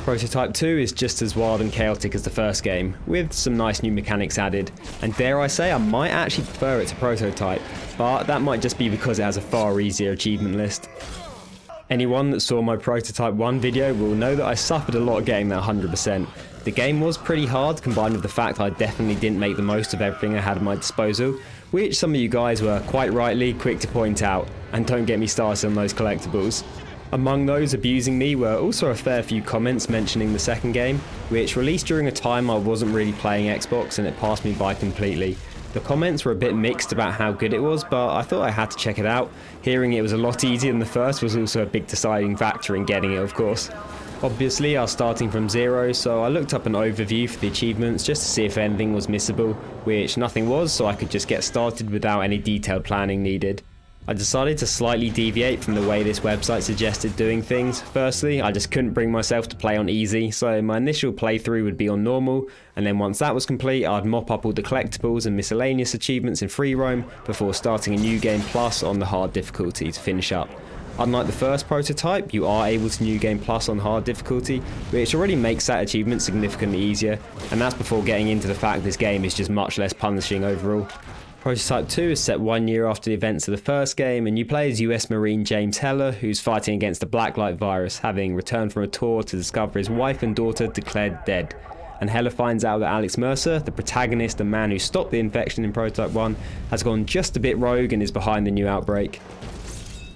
Prototype 2 is just as wild and chaotic as the first game, with some nice new mechanics added, and dare I say I might actually prefer it to Prototype, but that might just be because it has a far easier achievement list. Anyone that saw my Prototype 1 video will know that I suffered a lot getting that 100%. The game was pretty hard, combined with the fact I definitely didn't make the most of everything I had at my disposal, which some of you guys were quite rightly quick to point out, and don't get me started on those collectibles. Among those abusing me were also a fair few comments mentioning the second game, which released during a time I wasn't really playing Xbox and it passed me by completely. The comments were a bit mixed about how good it was, but I thought I had to check it out. Hearing it was a lot easier than the first was also a big deciding factor in getting it, of course. Obviously I was starting from zero, so I looked up an overview for the achievements just to see if anything was missable, which nothing was, so I could just get started without any detailed planning needed. I decided to slightly deviate from the way this website suggested doing things. Firstly, I just couldn't bring myself to play on easy, so my initial playthrough would be on normal, and then once that was complete I'd mop up all the collectibles and miscellaneous achievements in free roam before starting a new game plus on the hard difficulty to finish up. Unlike the first Prototype, you are able to new game plus on hard difficulty, which already makes that achievement significantly easier, and that's before getting into the fact this game is just much less punishing overall. Prototype 2 is set 1 year after the events of the first game, and you play as US Marine James Heller, who's fighting against the Blacklight virus, having returned from a tour to discover his wife and daughter declared dead. And Heller finds out that Alex Mercer, the protagonist and man who stopped the infection in Prototype 1, has gone just a bit rogue and is behind the new outbreak.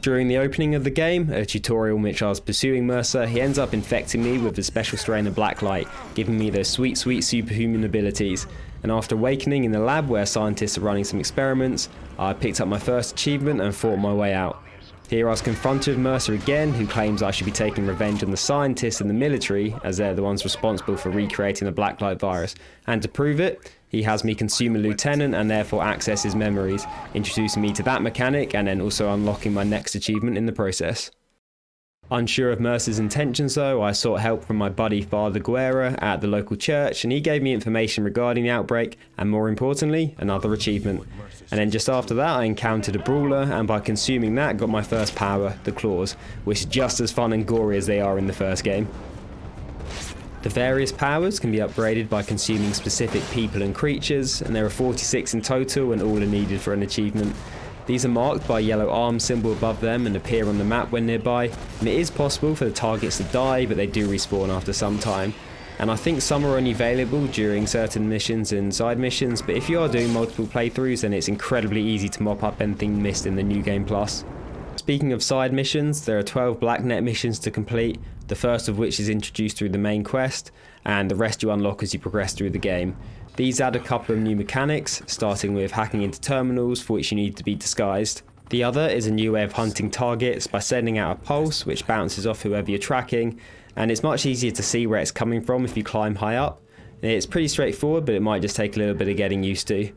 During the opening of the game, a tutorial in which I was pursuing Mercer, he ends up infecting me with a special strain of Blacklight, giving me those sweet superhuman abilities. And after awakening in the lab where scientists are running some experiments, I picked up my first achievement and fought my way out. Here I was confronted with Mercer again, who claims I should be taking revenge on the scientists and the military, as they're the ones responsible for recreating the Blacklight virus. And to prove it, he has me consume a lieutenant and therefore access his memories, introducing me to that mechanic and then also unlocking my next achievement in the process. Unsure of Mercer's intentions though, I sought help from my buddy Father Guerra at the local church, and he gave me information regarding the outbreak and, more importantly, another achievement. And then just after that I encountered a brawler, and by consuming that got my first power, the claws, which is just as fun and gory as they are in the first game. The various powers can be upgraded by consuming specific people and creatures, and there are 46 in total and all are needed for an achievement. These are marked by a yellow arm symbol above them and appear on the map when nearby, and it is possible for the targets to die, but they do respawn after some time. And I think some are only available during certain missions and side missions, but if you are doing multiple playthroughs then it's incredibly easy to mop up anything missed in the new game plus. Speaking of side missions, there are 12 Blacknet missions to complete, the first of which is introduced through the main quest, and the rest you unlock as you progress through the game. These add a couple of new mechanics, starting with hacking into terminals for which you need to be disguised. The other is a new way of hunting targets by sending out a pulse which bounces off whoever you're tracking, and it's much easier to see where it's coming from if you climb high up. It's pretty straightforward, but it might just take a little bit of getting used to.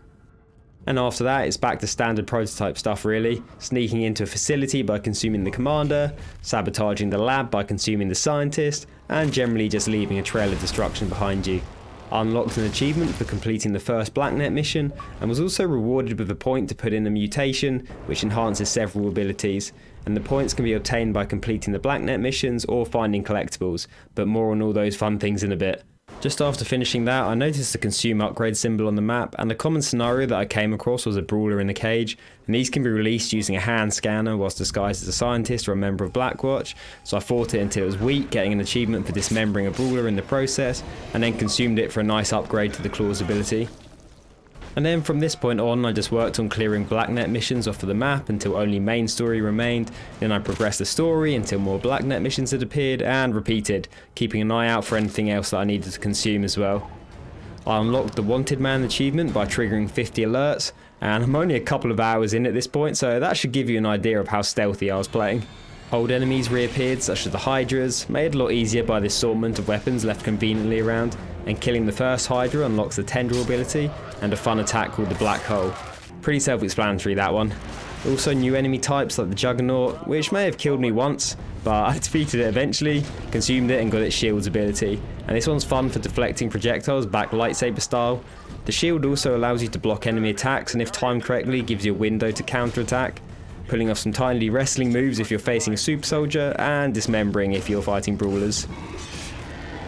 And after that it's back to standard Prototype stuff really, sneaking into a facility by consuming the commander, sabotaging the lab by consuming the scientist, and generally just leaving a trail of destruction behind you. I unlocked an achievement for completing the first Blacknet mission, and was also rewarded with a point to put in a mutation which enhances several abilities, and the points can be obtained by completing the Blacknet missions or finding collectibles, but more on all those fun things in a bit. Just after finishing that, I noticed the consume upgrade symbol on the map, and the common scenario that I came across was a brawler in a cage, and these can be released using a hand scanner whilst disguised as a scientist or a member of Blackwatch, so I fought it until it was weak, getting an achievement for dismembering a brawler in the process, and then consumed it for a nice upgrade to the claws ability. And then from this point on I just worked on clearing Blacknet missions off of the map until only main story remained, then I progressed the story until more Blacknet missions had appeared, and repeated, keeping an eye out for anything else that I needed to consume as well. I unlocked the Wanted Man achievement by triggering 50 alerts, and I'm only a couple of hours in at this point, so that should give you an idea of how stealthy I was playing. Old enemies reappeared, such as the Hydras, made a lot easier by the assortment of weapons left conveniently around, and killing the first Hydra unlocks the Tendril ability, and a fun attack called the Black Hole. Pretty self-explanatory that one. Also new enemy types like the Juggernaut, which may have killed me once, but I defeated it eventually, consumed it and got its shield's ability, and this one's fun for deflecting projectiles back lightsaber style. The shield also allows you to block enemy attacks, and if timed correctly gives you a window to counterattack, pulling off some tiny wrestling moves if you're facing a super soldier, and dismembering if you're fighting brawlers.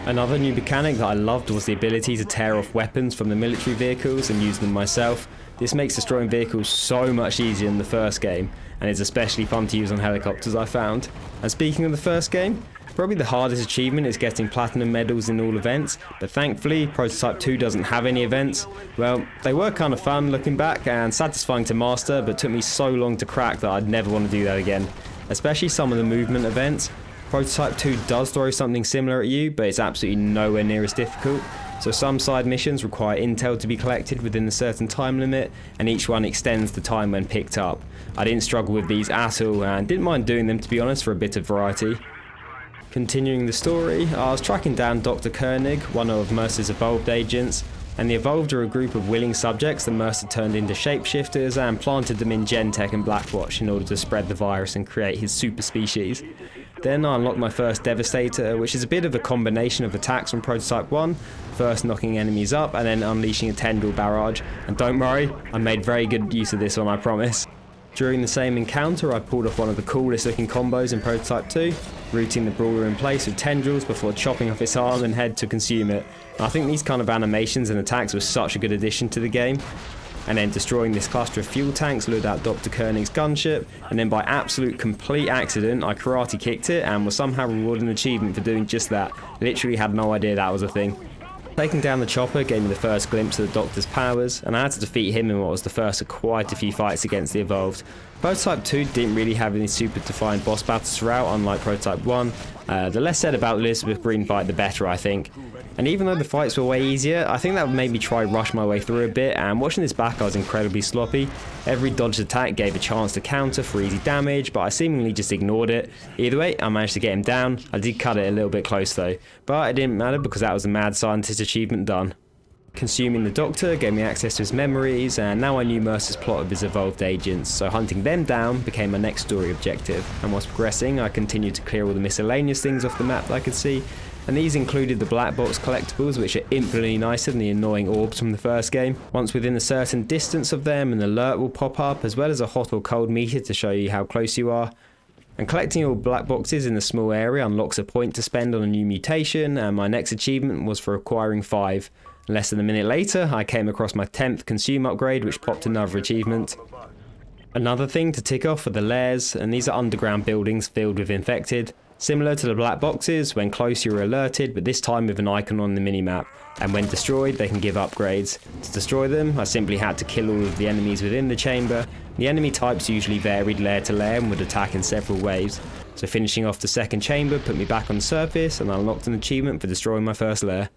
Another new mechanic that I loved was the ability to tear off weapons from the military vehicles and use them myself. This makes destroying vehicles so much easier in the first game, and it's especially fun to use on helicopters, I found. And speaking of the first game, probably the hardest achievement is getting platinum medals in all events, but thankfully Prototype 2 doesn't have any events. Well, they were kind of fun looking back and satisfying to master, but took me so long to crack that I'd never want to do that again. Especially some of the movement events. Prototype 2 does throw something similar at you, but it's absolutely nowhere near as difficult. So some side missions require intel to be collected within a certain time limit, and each one extends the time when picked up. I didn't struggle with these at all, and didn't mind doing them, to be honest, for a bit of variety. Continuing the story, I was tracking down Dr. Koenig, one of Mercer's evolved agents, and the Evolved are a group of willing subjects that Mercer turned into shapeshifters and planted them in Gentek and Blackwatch in order to spread the virus and create his super species. Then I unlocked my first Devastator, which is a bit of a combination of attacks from Prototype 1, first knocking enemies up and then unleashing a tendril barrage, and don't worry, I made very good use of this one, I promise. During the same encounter, I pulled off one of the coolest looking combos in Prototype 2, rooting the brawler in place with tendrils before chopping off its arm and head to consume it. And I think these kind of animations and attacks were such a good addition to the game. And then destroying this cluster of fuel tanks lured out Dr. Koenig's gunship, and then by absolute complete accident I karate kicked it and was somehow rewarded an achievement for doing just that. Literally had no idea that was a thing. Taking down the chopper gave me the first glimpse of the Doctor's powers, and I had to defeat him in what was the first of quite a few fights against the Evolved. Prototype 2 didn't really have any super defined boss battles throughout, unlike Prototype 1. The less said about Elizabeth Green fight, the better, I think. And even though the fights were way easier, I think that made me try rush my way through a bit, and watching this back I was incredibly sloppy. Every dodged attack gave a chance to counter for easy damage, but I seemingly just ignored it. Either way, I managed to get him down. I did cut it a little bit close though, but it didn't matter because that was a mad scientist achievement done. Consuming the Doctor gave me access to his memories, and now I knew Mercer's plot of his evolved agents, so hunting them down became my next story objective. And whilst progressing, I continued to clear all the miscellaneous things off the map that I could see, and these included the black box collectibles, which are infinitely nicer than the annoying orbs from the first game. Once within a certain distance of them, an alert will pop up, as well as a hot or cold meter to show you how close you are. And collecting all black boxes in a small area unlocks a point to spend on a new mutation, and my next achievement was for acquiring 5. Less than a minute later, I came across my 10th consume upgrade, which popped another achievement. Another thing to tick off are the lairs, and these are underground buildings filled with infected. Similar to the black boxes, when close you're alerted, but this time with an icon on the minimap, and when destroyed they can give upgrades. To destroy them, I simply had to kill all of the enemies within the chamber. The enemy types usually varied layer to layer and would attack in several waves, so finishing off the second chamber put me back on the surface and I unlocked an achievement for destroying my first lair.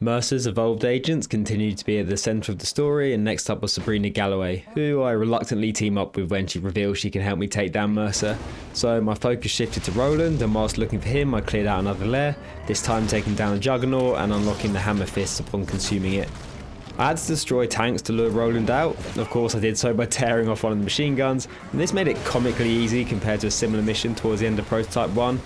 Mercer's evolved agents continued to be at the centre of the story, and next up was Sabrina Galloway, who I reluctantly team up with when she reveals she can help me take down Mercer. So my focus shifted to Roland, and whilst looking for him I cleared out another lair, this time taking down a Juggernaut and unlocking the Hammer Fists upon consuming it. I had to destroy tanks to lure Roland out. Of course I did so by tearing off one of the machine guns, and this made it comically easy compared to a similar mission towards the end of Prototype 1.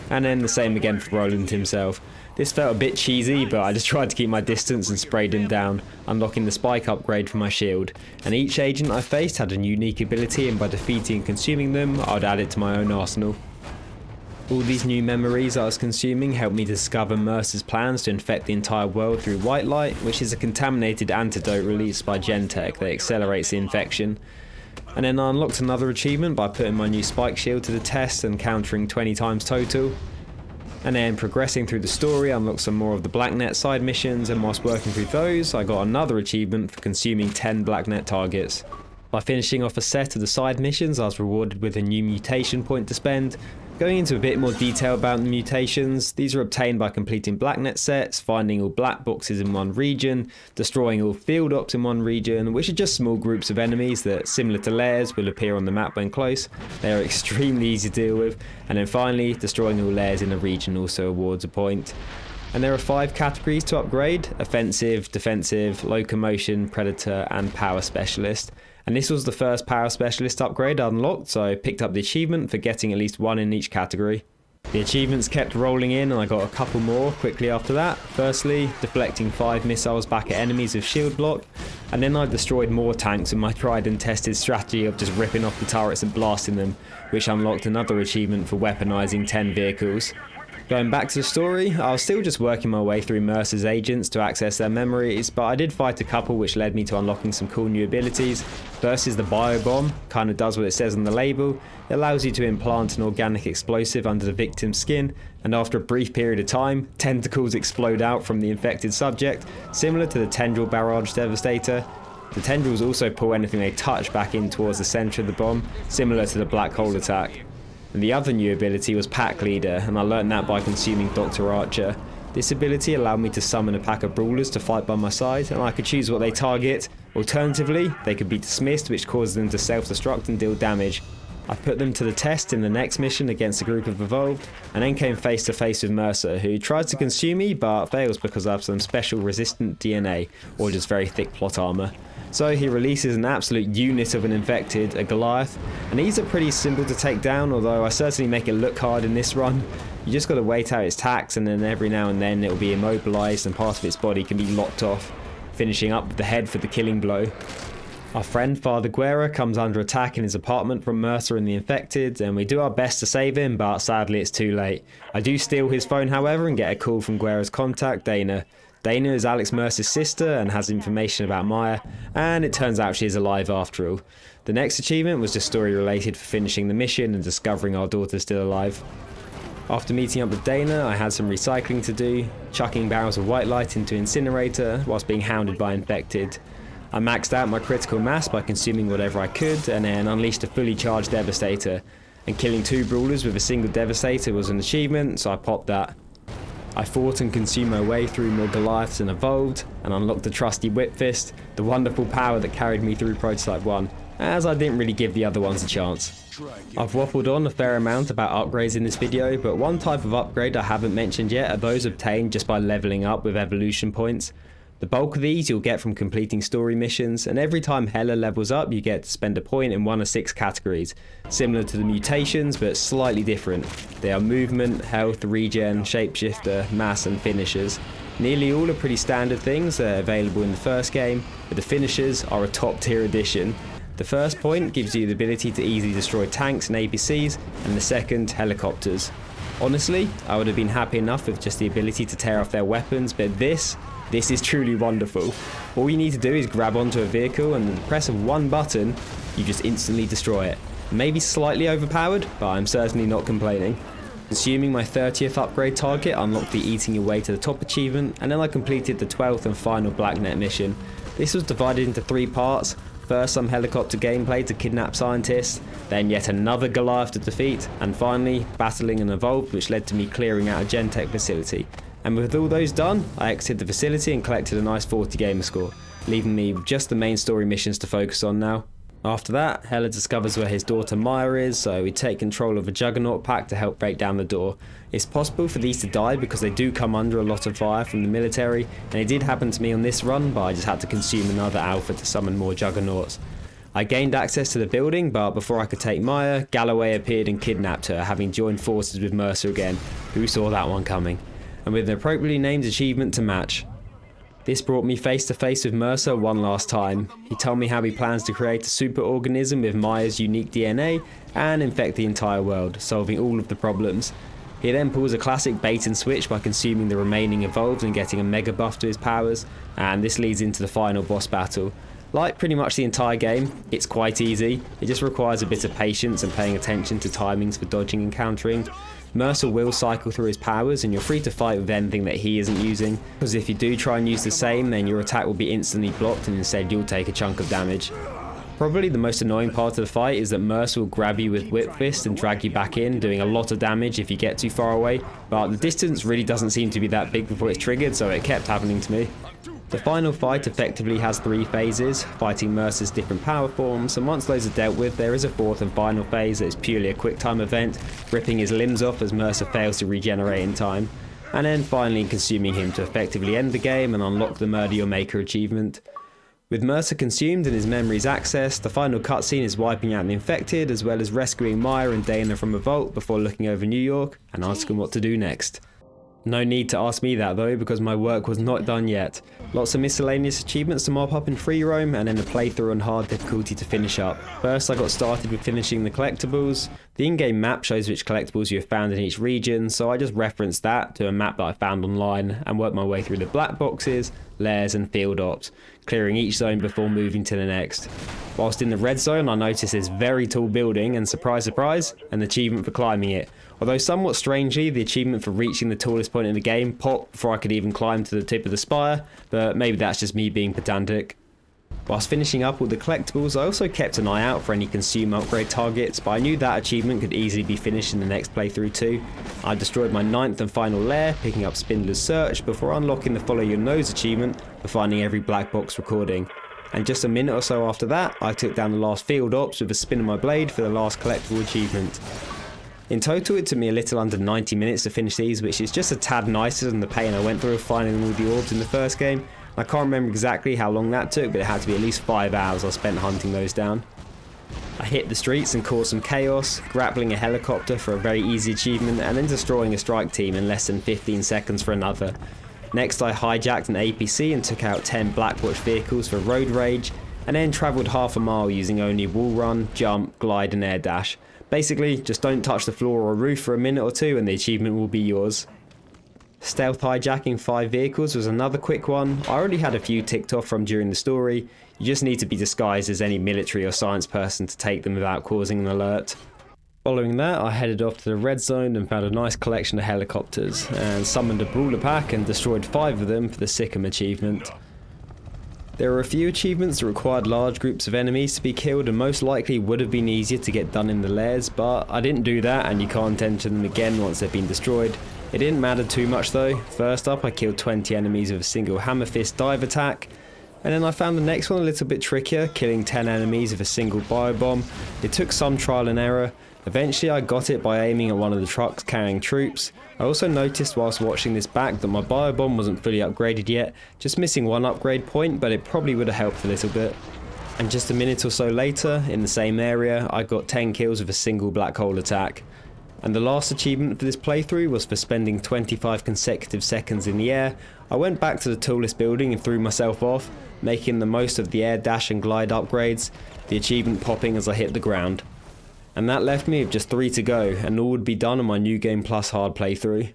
And then the same again for Roland himself. This felt a bit cheesy, but I just tried to keep my distance and sprayed him down, unlocking the spike upgrade for my shield. And each agent I faced had a unique ability, and by defeating and consuming them, I'd add it to my own arsenal. All these new memories I was consuming helped me discover Mercer's plans to infect the entire world through white light, which is a contaminated antidote released by Gentek that accelerates the infection. And then I unlocked another achievement by putting my new spike shield to the test and countering 20 times total. And then progressing through the story, I unlocked some more of the Blacknet side missions, and whilst working through those, I got another achievement for consuming 10 Blacknet targets. By finishing off a set of the side missions, I was rewarded with a new mutation point to spend. Going into a bit more detail about the mutations, these are obtained by completing Blacknet sets, finding all black boxes in one region, destroying all field ops in one region, which are just small groups of enemies that, similar to lairs, will appear on the map when close. They are extremely easy to deal with, and then finally, destroying all lairs in a region also awards a point. And there are 5 categories to upgrade: offensive, defensive, locomotion, predator, and power specialist. And this was the first power specialist upgrade I unlocked, so I picked up the achievement for getting at least 1 in each category. The achievements kept rolling in, and I got a couple more quickly after that. Firstly, deflecting 5 missiles back at enemies with shield block, and then I destroyed more tanks with my tried and tested strategy of just ripping off the turrets and blasting them, which unlocked another achievement for weaponizing 10 vehicles. Going back to the story, I was still just working my way through Mercer's agents to access their memories, but I did fight a couple which led me to unlocking some cool new abilities. First is the Biobomb, kind of does what it says on the label. It allows you to implant an organic explosive under the victim's skin, and after a brief period of time, tentacles explode out from the infected subject, similar to the Tendril Barrage Devastator. The tendrils also pull anything they touch back in towards the centre of the bomb, similar to the Black Hole attack. And the other new ability was Pack Leader, and I learned that by consuming Dr. Archer. This ability allowed me to summon a pack of brawlers to fight by my side, and I could choose what they target. Alternatively, they could be dismissed, which causes them to self-destruct and deal damage. I put them to the test in the next mission against a group of Evolved, and then came face to face with Mercer, who tries to consume me but fails because I have some special resistant DNA, or just very thick plot armor. So he releases an absolute unit of an infected, a Goliath, and these are pretty simple to take down, although I certainly make it look hard in this run. You just gotta wait out its attacks, and then every now and then it will be immobilized and part of its body can be locked off, finishing up with the head for the killing blow. Our friend Father Guerra comes under attack in his apartment from Mercer and the infected, and we do our best to save him, but sadly it's too late. I do steal his phone however and get a call from Guerra's contact, Dana. Dana is Alex Mercer's sister and has information about Maya, and it turns out she is alive after all. The next achievement was just story related for finishing the mission and discovering our daughter still alive. After meeting up with Dana, I had some recycling to do, chucking barrels of white light into Incinerator whilst being hounded by infected. I maxed out my critical mass by consuming whatever I could, and then unleashed a fully charged Devastator. And killing 2 brawlers with a single Devastator was an achievement, so I popped that. I fought and consumed my way through more Goliaths and Evolved, and unlocked the trusty Whip Fist, the wonderful power that carried me through Prototype 1, as I didn't really give the other ones a chance. I've waffled on a fair amount about upgrades in this video, but one type of upgrade I haven't mentioned yet are those obtained just by leveling up with evolution points. The bulk of these you'll get from completing story missions, and every time Hela levels up you get to spend a point in one of 6 categories, similar to the mutations but slightly different. They are movement, health, regen, shapeshifter, mass and finishers. Nearly all are pretty standard things that are available in the first game, but the finishers are a top tier addition. The first point gives you the ability to easily destroy tanks and APCs, and the second, helicopters. Honestly, I would have been happy enough with just the ability to tear off their weapons, but this is truly wonderful. All you need to do is grab onto a vehicle and with the press of one button, you just instantly destroy it. Maybe slightly overpowered, but I'm certainly not complaining. Consuming my 30th upgrade target unlocked the eating your way to the top achievement, and then I completed the 12th and final Blacknet mission. This was divided into 3 parts. First some helicopter gameplay to kidnap scientists, then yet another Goliath to defeat, and finally battling an Evolved which led to me clearing out a Gentek facility. And with all those done, I exited the facility and collected a nice 40 gamer score, leaving me with just the main story missions to focus on now. After that, Hela discovers where his daughter Maya is, so we take control of a Juggernaut pack to help break down the door. It's possible for these to die because they do come under a lot of fire from the military, and it did happen to me on this run, but I just had to consume another Alpha to summon more Juggernauts. I gained access to the building, but before I could take Maya, Galloway appeared and kidnapped her, having joined forces with Mercer again. Who saw that one coming? And with an appropriately named achievement to match. This brought me face to face with Mercer one last time. He told me how he plans to create a superorganism with Maya's unique DNA and infect the entire world, solving all of the problems. He then pulls a classic bait and switch by consuming the remaining Evolved and getting a mega buff to his powers, and this leads into the final boss battle. Like pretty much the entire game, it's quite easy. It just requires a bit of patience and paying attention to timings for dodging and countering. Mercer will cycle through his powers and you're free to fight with anything that he isn't using, because if you do try and use the same then your attack will be instantly blocked and instead you'll take a chunk of damage. Probably the most annoying part of the fight is that Mercer will grab you with Whip Fist and drag you back in, doing a lot of damage if you get too far away, but the distance really doesn't seem to be that big before it's triggered, so it kept happening to me. The final fight effectively has 3 phases, fighting Mercer's different power forms, and once those are dealt with there is a 4th and final phase that is purely a quick time event, ripping his limbs off as Mercer fails to regenerate in time, and then finally consuming him to effectively end the game and unlock the Murder Your Maker achievement. With Mercer consumed and his memories accessed, the final cutscene is wiping out the infected as well as rescuing Maya and Dana from a vault before looking over New York and asking what to do next. No need to ask me that though, because my work was not done yet. Lots of miscellaneous achievements to mop up in free roam, and then a playthrough on hard difficulty to finish up. First I got started with finishing the collectibles. The in-game map shows which collectibles you have found in each region, so I just referenced that to a map that I found online and worked my way through the black boxes, lairs and field ops, clearing each zone before moving to the next. Whilst in the red zone I noticed this very tall building and surprise surprise, an achievement for climbing it. Although somewhat strangely, the achievement for reaching the tallest point in the game popped before I could even climb to the tip of the spire, but maybe that's just me being pedantic. Whilst finishing up all the collectibles, I also kept an eye out for any consumer upgrade targets, but I knew that achievement could easily be finished in the next playthrough too. I destroyed my 9th and final lair, picking up Spindler's Search before unlocking the Follow Your Nose achievement for finding every black box recording. And just a minute or so after that, I took down the last field ops with a spin of my blade for the last collectible achievement. In total, it took me a little under 90 minutes to finish these, which is just a tad nicer than the pain I went through of finding all the orbs in the first game. I can't remember exactly how long that took, but it had to be at least 5 hours I spent hunting those down. I hit the streets and caused some chaos, grappling a helicopter for a very easy achievement, and then destroying a strike team in less than 15 seconds for another. Next I hijacked an APC and took out 10 Blackwatch vehicles for road rage, and then travelled half a mile using only wall run, jump, glide and air dash. Basically, just don't touch the floor or roof for a minute or two and the achievement will be yours. Stealth hijacking 5 vehicles was another quick one. I already had a few ticked off from during the story. You just need to be disguised as any military or science person to take them without causing an alert. Following that, I headed off to the red zone and found a nice collection of helicopters, and summoned a brawler pack and destroyed 5 of them for the Sikkim achievement. There were a few achievements that required large groups of enemies to be killed and most likely would have been easier to get done in the lairs, but I didn't do that and you can't enter them again once they've been destroyed. It didn't matter too much though. First up I killed 20 enemies with a single hammer fist dive attack, and then I found the next one a little bit trickier, killing 10 enemies with a single biobomb. It took some trial and error. Eventually I got it by aiming at one of the trucks carrying troops. I also noticed whilst watching this back that my biobomb wasn't fully upgraded yet, just missing one upgrade point, but it probably would have helped a little bit. And just a minute or so later, in the same area, I got 10 kills with a single black hole attack. And the last achievement for this playthrough was for spending 25 consecutive seconds in the air. I went back to the tallest building and threw myself off, making the most of the air dash and glide upgrades, the achievement popping as I hit the ground. And that left me with just 3 to go, and all would be done on my New Game Plus hard playthrough.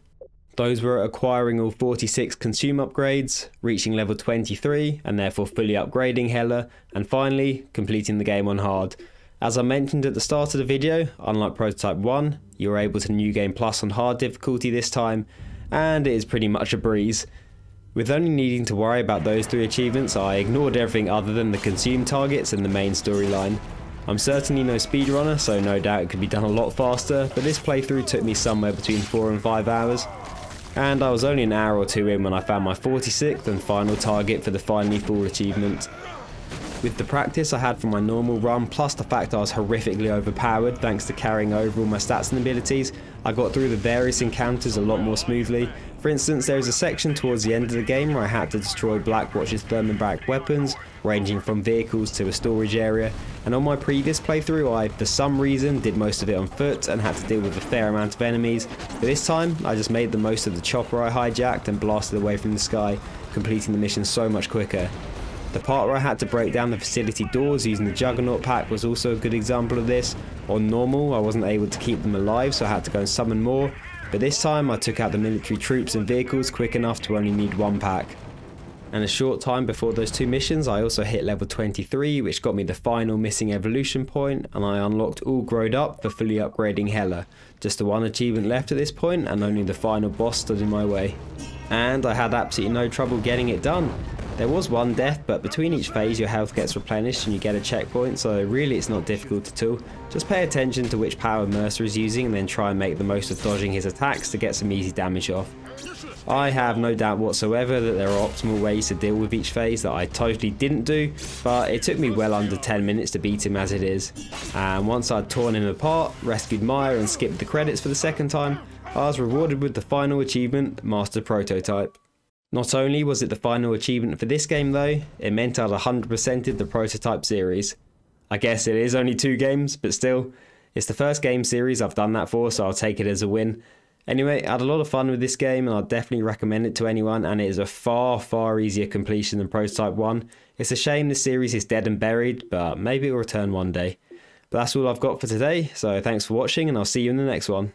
Those were acquiring all 46 consume upgrades, reaching level 23 and therefore fully upgrading Hela, and finally completing the game on hard. As I mentioned at the start of the video, unlike Prototype 1, you are able to New Game Plus on hard difficulty this time, and it is pretty much a breeze. With only needing to worry about those 3 achievements, I ignored everything other than the consume targets and the main storyline. I'm certainly no speedrunner, so no doubt it could be done a lot faster, but this playthrough took me somewhere between 4 and 5 hours. And I was only an hour or 2 in when I found my 46th and final target for the finally full achievement. With the practice I had from my normal run, plus the fact I was horrifically overpowered thanks to carrying over all my stats and abilities, I got through the various encounters a lot more smoothly. For instance, there is a section towards the end of the game where I had to destroy Blackwatch's thermobaric weapons, ranging from vehicles to a storage area, and on my previous playthrough I, for some reason, did most of it on foot and had to deal with a fair amount of enemies, but this time I just made the most of the chopper I hijacked and blasted away from the sky, completing the mission so much quicker. The part where I had to break down the facility doors using the Juggernaut pack was also a good example of this. On normal I wasn't able to keep them alive, so I had to go and summon more, but this time I took out the military troops and vehicles quick enough to only need 1 pack. And a short time before those 2 missions I also hit level 23, which got me the final missing evolution point, and I unlocked all growed up for fully upgrading Hela. Just the 1 achievement left at this point and only the final boss stood in my way. And I had absolutely no trouble getting it done. There was 1 death, but between each phase your health gets replenished and you get a checkpoint, so really it's not difficult at all. Just pay attention to which power Mercer is using and then try and make the most of dodging his attacks to get some easy damage off. I have no doubt whatsoever that there are optimal ways to deal with each phase that I totally didn't do, but it took me well under 10 minutes to beat him as it is. And once I'd torn him apart, rescued Maya and skipped the credits for the 2nd time, I was rewarded with the final achievement, Master Prototype. Not only was it the final achievement for this game though, it meant I'd 100%ed the Prototype series. I guess it is only 2 games, but still, it's the first game series I've done that for, so I'll take it as a win. Anyway, I had a lot of fun with this game and I'd definitely recommend it to anyone, and it is a far easier completion than Prototype 1. It's a shame this series is dead and buried, but maybe it will return one day. But that's all I've got for today, so thanks for watching and I'll see you in the next one.